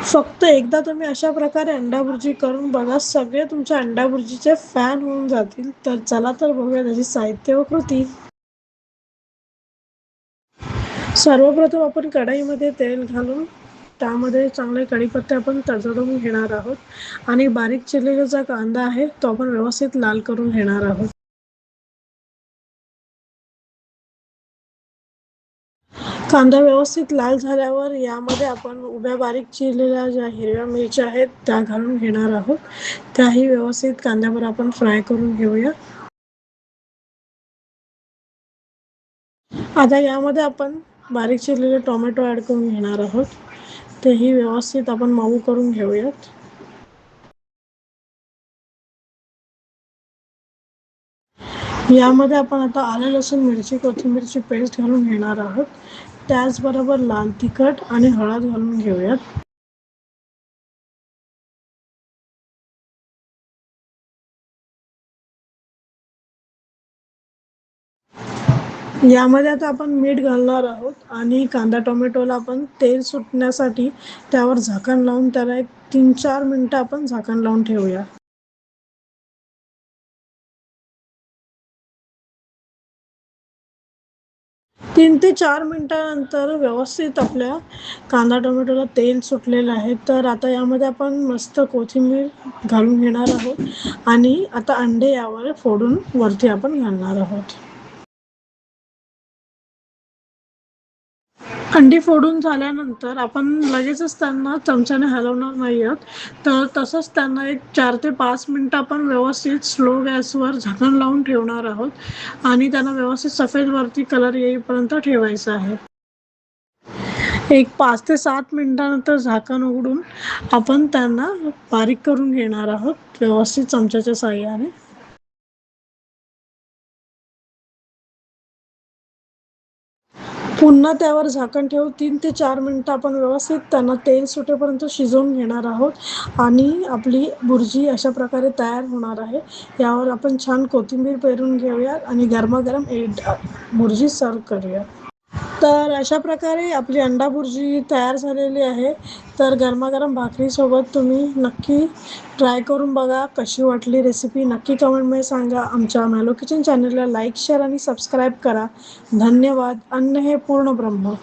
फक्त एकदा तुम्ही अशा प्रकारे अंडा भुर्जी करून बघा, सगळे तुमच्या अंडा भुर्जीचे फॅन होऊन जातील. तर चला तर बघूया त्याची साहित्य व कृती. सर्वप्रथम आपण कढईमध्ये तेल घालून त्यामध्ये चांगले कढीपत्ते आपण तडतडून घेणार आहोत आणि बारीक चिरलेला जो कांदा आहे तो आपण व्यवस्थित लाल करून घेणार आहोत. कांदा व्यवस्थित लाल झाल्यावर यामध्ये आपण उभ्या बारीक चिरलेल्या ज्या हिरव्या मिरच्या आहेत त्या घालून घेणार आहोत. त्याही व्यवस्थित कांद्यावर आपण फ्राय करून घेऊया. आता यामध्ये आपण बारीक चिरलेले टोमॅटो ॲड करून घेणार आहोत. तेही व्यवस्थित आपण मऊ करून घेऊयात. यामध्ये आपण आता आलं लसूण मिरची कोथिंबीरची पेस्ट घालून घेणार आहोत. त्याचबरोबर लाल तिखट आणि हळद घालून घेऊयात. यामध्ये आता आपण मीठ घालणार आहोत आणि कांदा टोमॅटोला आपण तेल सुटण्यासाठी त्यावर झाकण लावून त्याला एक 3-4 मिनटं आपण झाकण लावून ठेवूया. 3 ते 4 मिनटानंतर व्यवस्थित आपल्या कांदा टोमॅटोला तेल सुटलेलं आहे. तर आता यामध्ये आपण मस्त कोथिंबीर घालून घेणार आहोत आणि आता अंडे यावर फोडून वरती आपण घालणार आहोत. अंडी फोडून झाल्यानंतर आपण लगेचच त्यांना चमच्याने हलवणार नाही आहोत. तर तसंच त्यांना एक 4 ते 5 मिनटं आपण व्यवस्थित स्लो गॅसवर झाकण लावून ठेवणार आहोत आणि त्यांना व्यवस्थित सफेदवरती कलर येईपर्यंत ठेवायचं आहे. एक 5 ते 7 मिनिटानंतर झाकण उघडून आपण त्यांना बारीक करून घेणार आहोत व्यवस्थित चमच्याच्या साहाय्याने. पुन्हा त्यावर झाकण ठेवून 3 ते 4 मिनिटं आपण व्यवस्थित त्यांना तेल सुटेपर्यंत शिजवून घेणार आहोत आणि आपली भुर्जी अशा प्रकारे तयार होणार आहे. यावर आपण छान कोथिंबीर पेरून घेऊया आणि गरमागरम भुर्जी सर्व्ह करूया. तर अशा प्रकारे आपली अंडा भुर्जी तयार झालेली आहे. तर गरमागरम भाकरीसोबत तुम्ही नक्की ट्राय करून बघा. कशी वाटली रेसिपी नक्की कमेंटमध्ये सांगा. आमच्या मॅलो किचन चॅनलला लाईक, शेअर आणि सबस्क्राईब करा. धन्यवाद. अन्न हे पूर्ण ब्रह्म.